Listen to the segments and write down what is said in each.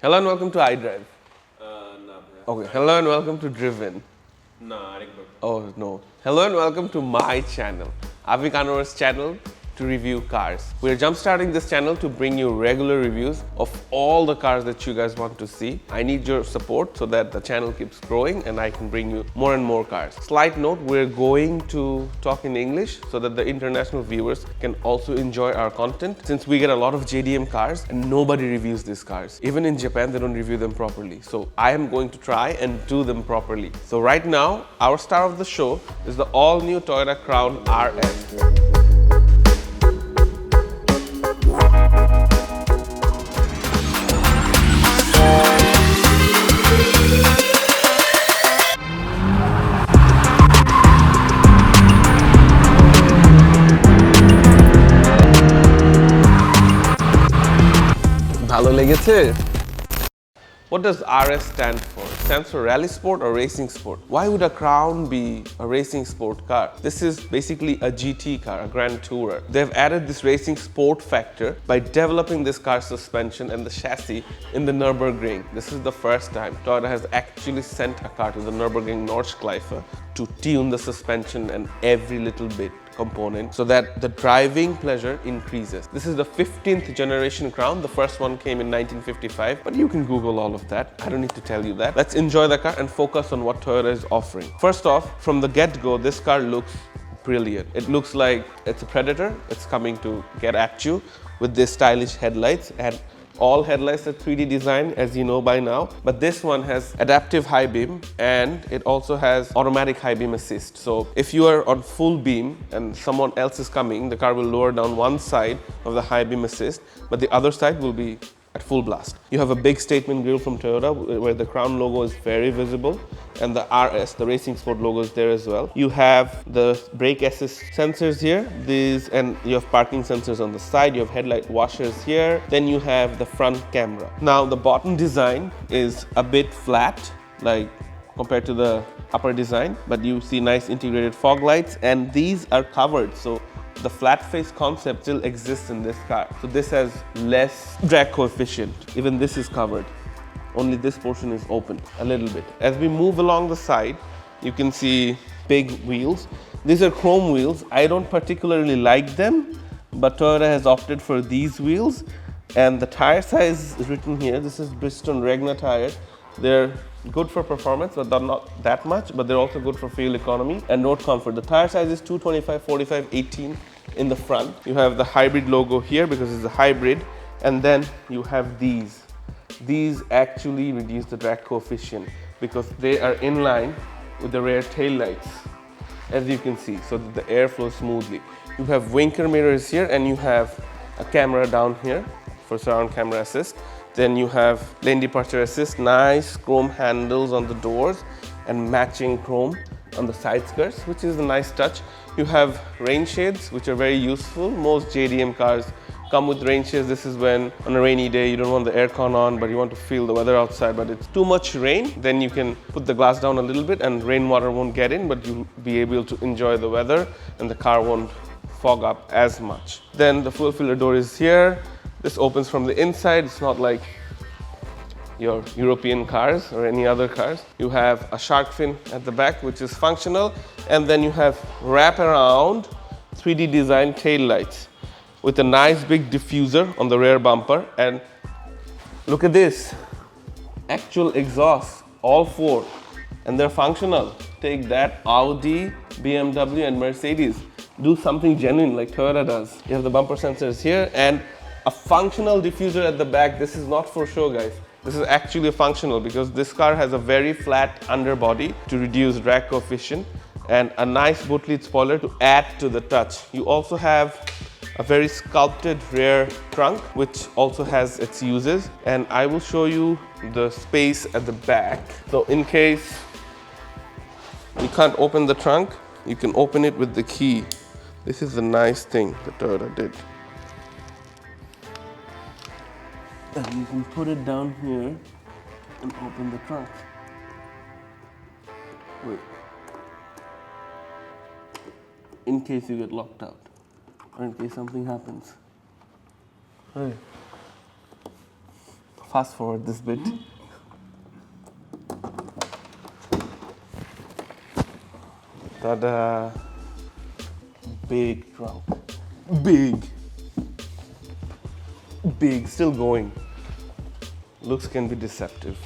Hello and welcome to iDrive. No. Okay, hello and welcome to Driven. No, I didn't go. Oh no. Hello and welcome to my channel, Avik Anwar's channel to review cars. We're jumpstarting this channel to bring you regular reviews of all the cars that you guys want to see. I need your support so that the channel keeps growing and I can bring you more and more cars. Slight note, we're going to talk in English so that the international viewers can also enjoy our content, since we get a lot of JDM cars and nobody reviews these cars. Even in Japan, they don't review them properly. So I am going to try and do them properly. So right now, our star of the show is the all-new Toyota Crown RS. ভালো লেগেছে? What does RS stand for? It stands for Rally Sport or Racing Sport. Why would a Crown be a racing sport car? This is basically a GT car, a Grand Tourer. They've added this racing sport factor by developing this car's suspension and the chassis in the Nürburgring. This is the first time Toyota has actually sent a car to the Nürburgring Nordschleife to tune the suspension and every little bit component so that the driving pleasure increases. This is the 15th generation Crown. The first one came in 1955, but you can Google all of that. I don't need to tell you that. Let's enjoy the car and focus on what Toyota is offering. First off, from the get-go, this car looks brilliant. It looks like it's a Predator. It's coming to get at you with these stylish headlights, and all headlights are 3D design, as you know by now, but this one has adaptive high beam and it also has automatic high beam assist. So if you are on full beam and someone else is coming, the car will lower down one side of the high beam assist, but the other side will be at full blast. You have a big statement grille from Toyota where the Crown logo is very visible, and the RS, the Racing Sport logo, is there as well. You have the brake assist sensors here, and you have parking sensors on the side. You have headlight washers here. Then you have the front camera. Now the bottom design is a bit flat, like compared to the upper design, but you see nice integrated fog lights, and these are covered. So the flat face concept still exists in this car. So this has less drag coefficient. Even this is covered. Only this portion is open a little bit. As we move along the side, you can see big wheels. These are chrome wheels. I don't particularly like them, but Toyota has opted for these wheels. And the tire size is written here. This is Bridgestone Regna tire. They're good for performance, but they're not that much, but they're also good for fuel economy and road comfort. The tire size is 225, 45, 18 in the front. You have the hybrid logo here because it's a hybrid, and then you have these. These actually reduce the drag coefficient because they are in line with the rear tail lights, as you can see, so that the air flows smoothly. You have winker mirrors here, and you have a camera down here for surround camera assist. Then you have lane departure assist, nice chrome handles on the doors and matching chrome on the side skirts, which is a nice touch. You have rain shades, which are very useful. Most JDM cars come with rain shades. This is when on a rainy day you don't want the aircon on, but you want to feel the weather outside, but it's too much rain, then you can put the glass down a little bit and rainwater won't get in, but you'll be able to enjoy the weather and the car won't fog up as much. Then the fuel filler door is here. This opens from the inside. It's not like your European cars or any other cars. You have a shark fin at the back, which is functional. And then you have wraparound 3D design tail lights with a nice big diffuser on the rear bumper. And look at this, actual exhaust, all four, and they're functional. Take that, Audi, BMW, and Mercedes. Do something genuine like Toyota does. You have the bumper sensors here and a functional diffuser at the back. This is not for show, guys. This is actually functional because this car has a very flat underbody to reduce drag coefficient and a nice boot lid spoiler to add to the touch. You also have a very sculpted rear trunk, which also has its uses, and I will show you the space at the back. So in case you can't open the trunk, you can open it with the key. This is a nice thing that Toyota did. And you can put it down here and open the trunk. Wait. In case you get locked out or in case something happens. Hey. fast forward this bit. Ta-da! Big trunk. Big. Big, still going. Looks can be deceptive.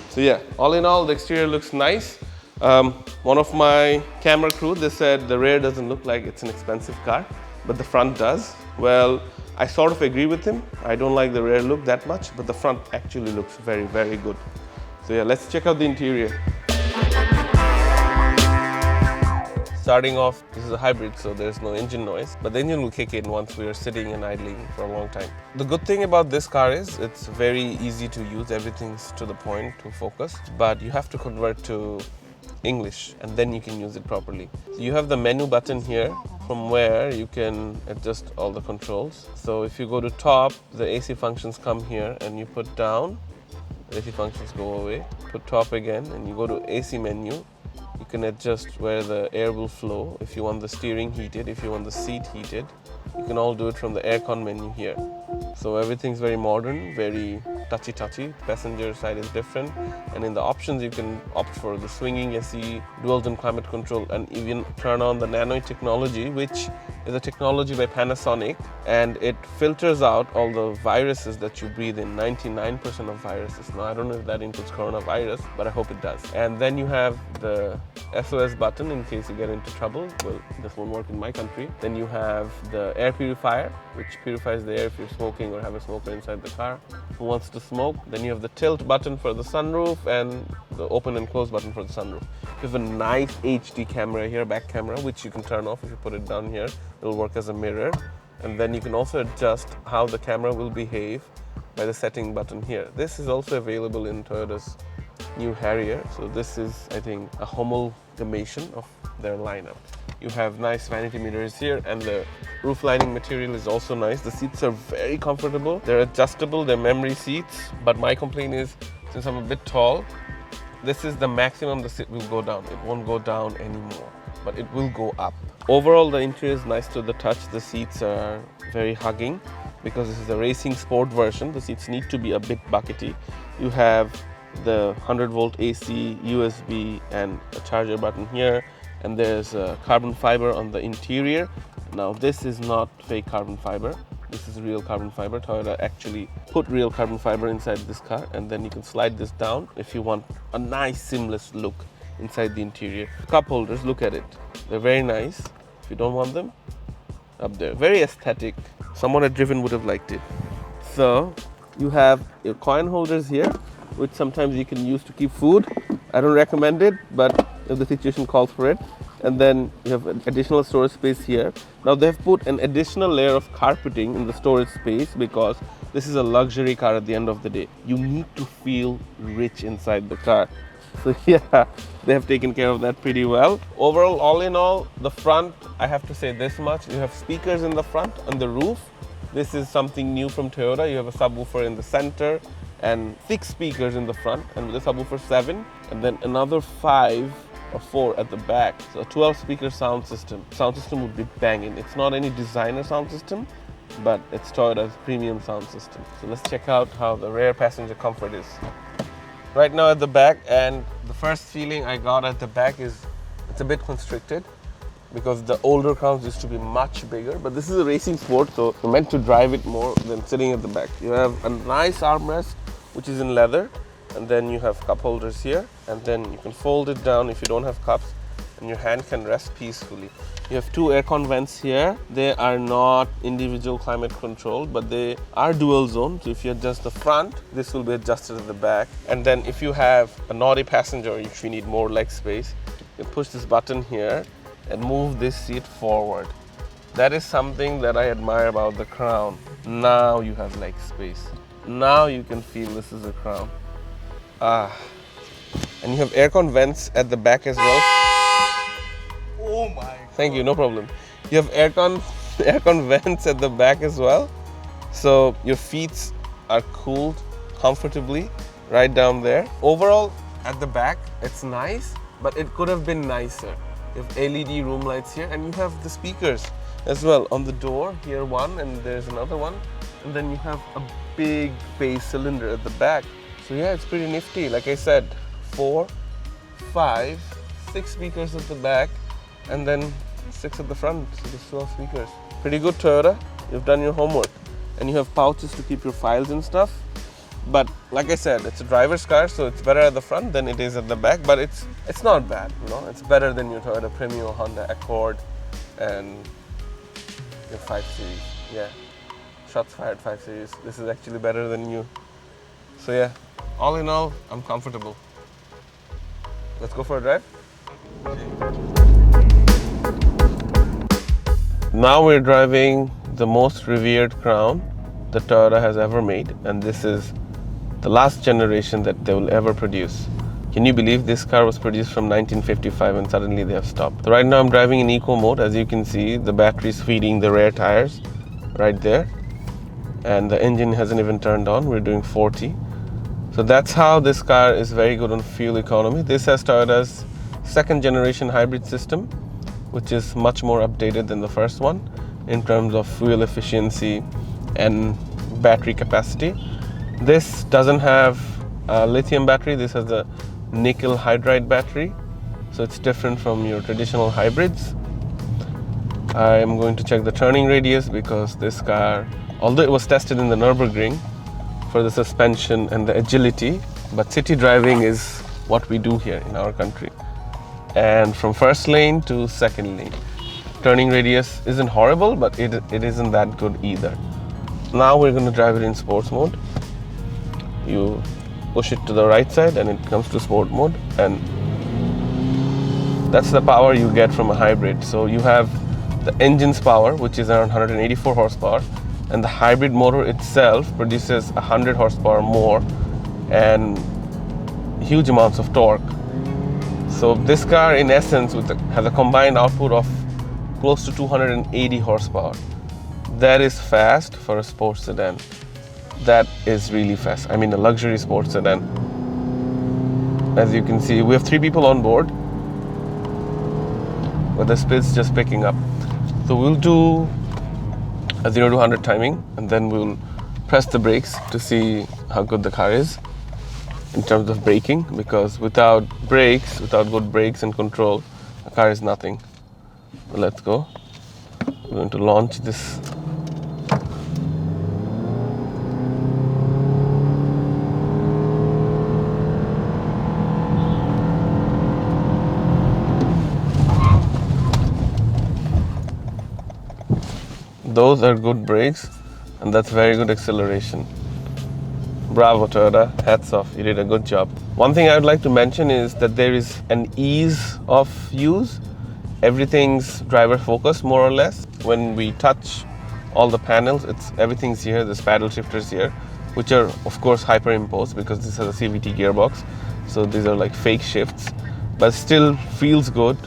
So yeah, all in all, the exterior looks nice. One of my camera crew, they said the rear doesn't look like it's an expensive car, but the front does. Well, I sort of agree with him. I don't like the rear look that much, but the front actually looks very, very good. So yeah, let's check out the interior. Starting off, this is a hybrid, so there's no engine noise, but the engine will kick in once we are sitting and idling for a long time. The good thing about this car is it's very easy to use, everything's to the point, to focus, but you have to convert to English and then you can use it properly. So you have the menu button here from where you can adjust all the controls. So if you go to top, the AC functions come here and you put down, the AC functions go away, put top again and you go to AC menu. You can adjust where the air will flow. If you want the steering heated, if you want the seat heated, you can all do it from the aircon menu here. So everything's very modern, very touchy. Passenger side is different. And in the options, you can opt for the swinging AC, dual zone climate control, and even turn on the nano technology, which is a technology by Panasonic, and it filters out all the viruses that you breathe in, 99% of viruses. Now, I don't know if that includes coronavirus, but I hope it does. And then you have the SOS button in case you get into trouble. Well, this won't work in my country. Then you have the air purifier, which purifies the air if you're smoking or have a smoker inside the car who wants to smoke. Then you have the tilt button for the sunroof and the open and close button for the sunroof. You have a nice HD camera here, back camera, which you can turn off if you put it down here. It'll work as a mirror. And then you can also adjust how the camera will behave by the setting button here. This is also available in Toyota's new Harrier. So this is, I think, a homologation of their lineup. You have nice vanity mirrors here and the roof lining material is also nice. The seats are very comfortable. They're adjustable, they're memory seats. But my complaint is, since I'm a bit tall, this is the maximum the seat will go down. It won't go down anymore, but it will go up. Overall, the interior is nice to the touch. The seats are very hugging because this is a racing sport version. The seats need to be a bit buckety. You have the 100-volt AC, USB, and a charger button here. And there's carbon fiber on the interior. Now, this is not fake carbon fiber. This is real carbon fiber. Toyota actually put real carbon fiber inside this car, and then you can slide this down if you want a nice seamless look inside the interior. Cup holders, look at it. They're very nice. If you don't want them, up there. Very aesthetic. Someone at Driven would have liked it. So you have your coin holders here, which sometimes you can use to keep food. I don't recommend it, but if the situation calls for it. And then you have additional storage space here. Now they've put an additional layer of carpeting in the storage space because this is a luxury car at the end of the day. You need to feel rich inside the car. So yeah, they have taken care of that pretty well. Overall, all in all, the front, I have to say this much. You have speakers in the front and the roof. This is something new from Toyota. You have a subwoofer in the center and 6 speakers in the front, and with the subwoofer 7, and then another 5 or 4 at the back. So a 12-speaker sound system. Sound system would be banging. It's not any designer sound system, but it's Toyota's premium sound system. So let's check out how the rear passenger comfort is. Right now at the back, and the first feeling I got at the back is it's a bit constricted because the older Crowns used to be much bigger, but this is a racing sport, so you're meant to drive it more than sitting at the back. You have a nice armrest, which is in leather, and then you have cup holders here, and then you can fold it down if you don't have cups, and your hand can rest peacefully. You have 2 aircon vents here. They are not individual climate controlled, but they are dual zone. So if you adjust the front, this will be adjusted at the back. And then if you have a naughty passenger, or if you need more leg space, you can push this button here and move this seat forward. That is something that I admire about the Crown. Now you have leg space. Now you can feel this is a Crown. And you have aircon vents at the back as well. Oh my. Thank you, no problem. You have aircon vents at the back as well. So your feet are cooled comfortably right down there. Overall, at the back, it's nice, but it could have been nicer. You have LED room lights here, and you have the speakers as well on the door. Here one, and there's another one. and then you have a big base cylinder at the back. So yeah, it's pretty nifty. Like I said, 4, 5, 6 speakers at the back, and then 6 at the front, so there's 12 speakers. Pretty good, Toyota. You've done your homework. And you have pouches to keep your files and stuff. But like I said, it's a driver's car, so it's better at the front than it is at the back, but it's not bad, you know. It's better than your Toyota Premio, Honda Accord, and your 5 Series. Yeah, shots fired 5 Series. This is actually better than you. So yeah, all in all, I'm comfortable. Let's go for a drive. Now we're driving the most revered Crown that Toyota has ever made, and this is the last generation that they will ever produce. Can you believe this car was produced from 1955 and suddenly they have stopped? So right now I'm driving in eco mode. As you can see, the battery is feeding the rear tires right there, and the engine hasn't even turned on. We're doing 40. So that's how this car is very good on fuel economy. This has Toyota's second generation hybrid system, which is much more updated than the first one in terms of fuel efficiency and battery capacity. This doesn't have a lithium battery. This has a nickel hydride battery, so it's different from your traditional hybrids. I am going to check the turning radius because this car, although it was tested in the Nürburgring for the suspension and the agility, but city driving is what we do here in our country. And from first lane to second lane, turning radius isn't horrible, but it isn't that good either. Now we're going to drive it in sports mode. You push it to the right side and it comes to sport mode, and that's the power you get from a hybrid. So you have the engine's power, which is around 184 horsepower, and the hybrid motor itself produces 100 horsepower more and huge amounts of torque. So this car in essence has a combined output of close to 280 horsepower. That is fast for a sports sedan. That is really fast. I mean, a luxury sports sedan. As you can see, we have 3 people on board, but the speed's just picking up. So we'll do a 0 to 100 timing, and then we'll press the brakes to see how good the car is in terms of braking, because without brakes, without good brakes and control, the car is nothing. So let's go. We're going to launch this. Those are good brakes, and that's very good acceleration. Bravo Toyota, hats off, you did a good job. One thing I would like to mention is that there is an ease of use. Everything's driver focused more or less. When we touch all the panels, everything's here. There's paddle shifters here, which are of course hyperimposed because this has a CVT gearbox. So these are like fake shifts, but still feels good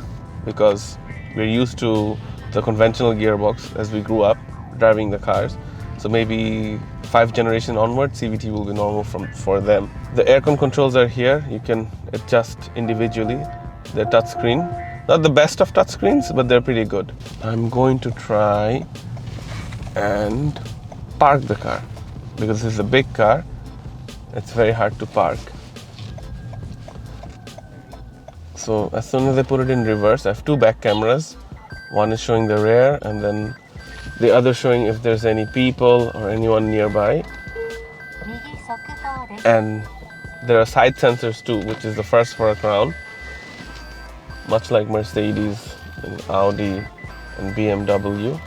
because we're used to the conventional gearbox as we grew up driving the cars. So maybe 5 generation onward, CVT will be normal for them. The aircon controls are here. You can adjust individually. They're touchscreen. Not the best of touchscreens, but they're pretty good. I'm going to try and park the car because this is a big car. It's very hard to park. So as soon as I put it in reverse, I have 2 back cameras. One is showing the rear, and then the other showing if there's any people or anyone nearby. And there are side sensors too, which is the first for a Crown. Much like Mercedes and Audi and BMW.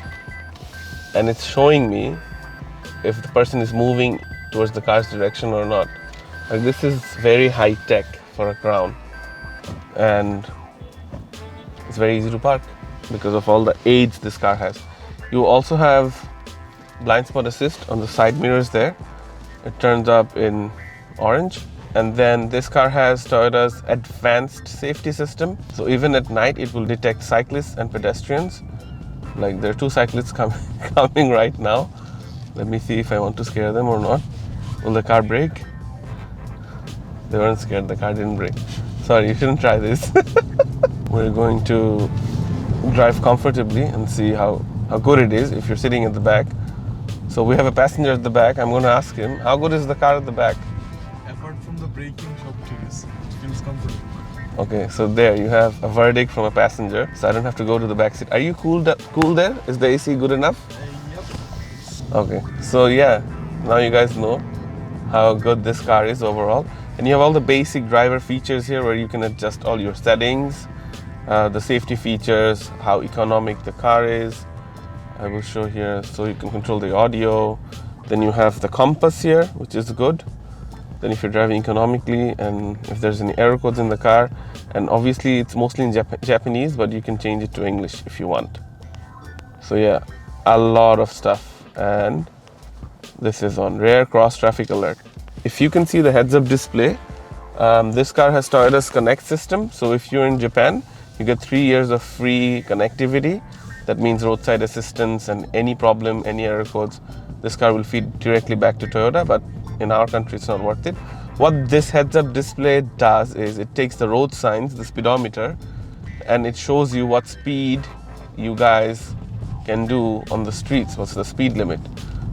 And it's showing me if the person is moving towards the car's direction or not. Like, this is very high tech for a Crown. And it's very easy to park because of all the aids this car has. You also have blind spot assist on the side mirrors there. It turns up in orange. And then this car has Toyota's advanced safety system. So even at night, it will detect cyclists and pedestrians. Like, there are 2 cyclists coming right now. Let me see if I want to scare them or not. Will the car brake? They weren't scared, the car didn't brake. Sorry, you shouldn't try this. We're going to drive comfortably and see how good it is if you're sitting at the back. So we have a passenger at the back. I'm going to ask him, how good is the car at the back? Apart from the braking shock it feels comfortable. Okay, so there you have a verdict from a passenger. So I don't have to go to the back seat. Are you cool there? Is the AC good enough? Yep. Okay, so yeah, now you guys know how good this car is overall. And you have all the basic driver features here where you can adjust all your settings, the safety features, how economic the car is. I will show here, so you can control the audio. Then you have the compass here, which is good. Then if you're driving economically and if there's any error codes in the car, and obviously it's mostly in Japanese, but you can change it to English if you want. So yeah, a lot of stuff. And this is on rear cross traffic alert. If you can see the heads-up display, this car has Toyota's Connect system. So if you're in Japan, you get 3 years of free connectivity. That means roadside assistance and any problem, any error codes, this car will feed directly back to Toyota, but in our country it's not worth it. What this heads-up display does is it takes the road signs, the speedometer, and it shows you what speed you guys can do on the streets, what's the speed limit,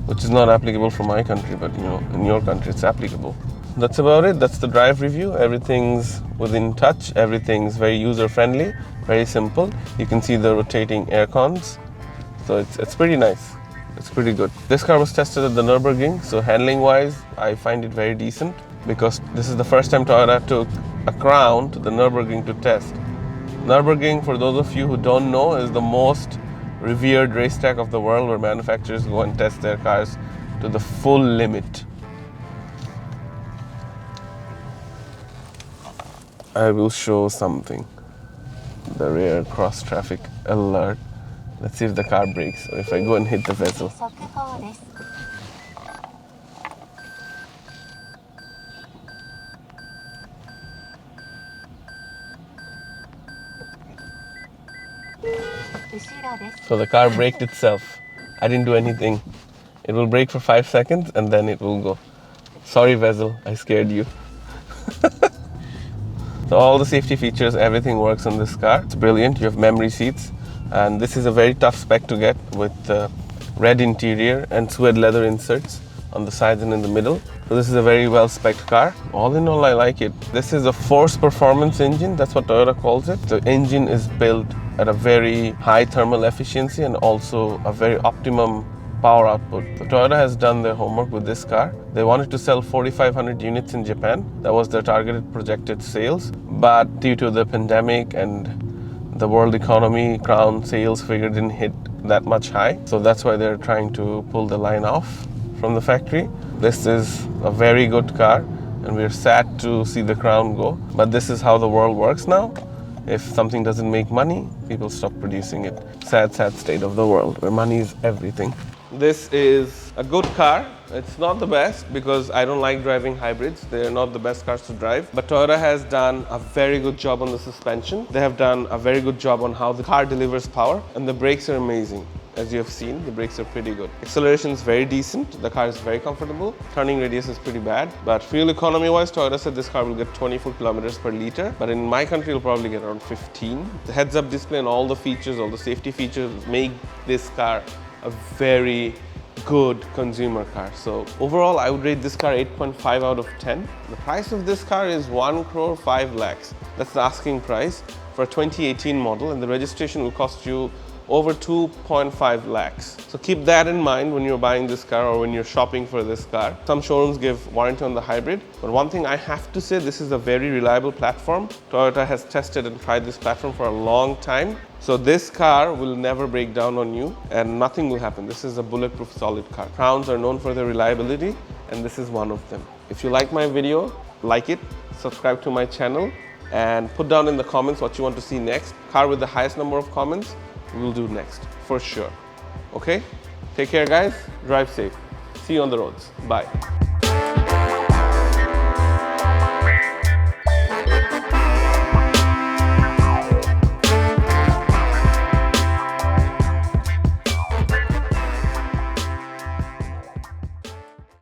which is not applicable for my country, but you know, in your country it's applicable. That's about it. That's the drive review. Everything's within touch, everything's very user-friendly, very simple. You can see the rotating air cons, so it's pretty nice. It's pretty good. This car was tested at the Nürburgring, so handling-wise, I find it very decent because this is the first time Toyota took a Crown to the Nürburgring to test. Nürburgring, for those of you who don't know, is the most revered racetrack of the world where manufacturers go and test their cars to the full limit. I will show something. The rear cross traffic alert. Let's see if the car brakes or if I go and hit the Vezel. So the car braked itself. I didn't do anything. It will brake for 5 seconds and then it will go. Sorry Vezel, I scared you. So all the safety features, everything works on this car. It's brilliant. You have memory seats, and this is a very tough spec to get with red interior and suede leather inserts on the sides and in the middle. So this is a very well spec'd car. All in all, I like it. This is a force performance engine. That's what Toyota calls it. The engine is built at a very high thermal efficiency and also a very optimum power output. So Toyota has done their homework with this car. They wanted to sell 4,500 units in Japan. That was their targeted projected sales. But due to the pandemic and the world economy, Crown sales figure didn't hit that much high. So that's why they're trying to pull the line off from the factory. This is a very good car and we're sad to see the Crown go. But this is how the world works now. If something doesn't make money, people stop producing it. Sad, sad state of the world where money is everything. This is a good car. It's not the best because I don't like driving hybrids. They're not the best cars to drive. But Toyota has done a very good job on the suspension. They have done a very good job on how the car delivers power. And the brakes are amazing. As you have seen, the brakes are pretty good. Acceleration is very decent. The car is very comfortable. Turning radius is pretty bad. But fuel economy wise, Toyota said this car will get 24 kilometers per liter. But in my country, it'll probably get around 15. The heads-up display and all the features, all the safety features make this car a very good consumer car. So overall, I would rate this car 8.5 out of 10. The price of this car is 1 crore 5 lakhs. That's the asking price for a 2018 model, and the registration will cost you over 2.5 lakhs. So keep that in mind when you're buying this car or when you're shopping for this car. Some showrooms give warranty on the hybrid, but one thing I have to say, this is a very reliable platform. Toyota has tested and tried this platform for a long time. So this car will never break down on you and nothing will happen. This is a bulletproof solid car. Crowns are known for their reliability and this is one of them. If you like my video, like it, subscribe to my channel and put down in the comments what you want to see next. Car with the highest number of comments, we'll do next for sure. Okay? Take care guys, drive safe. See you on the roads. Bye.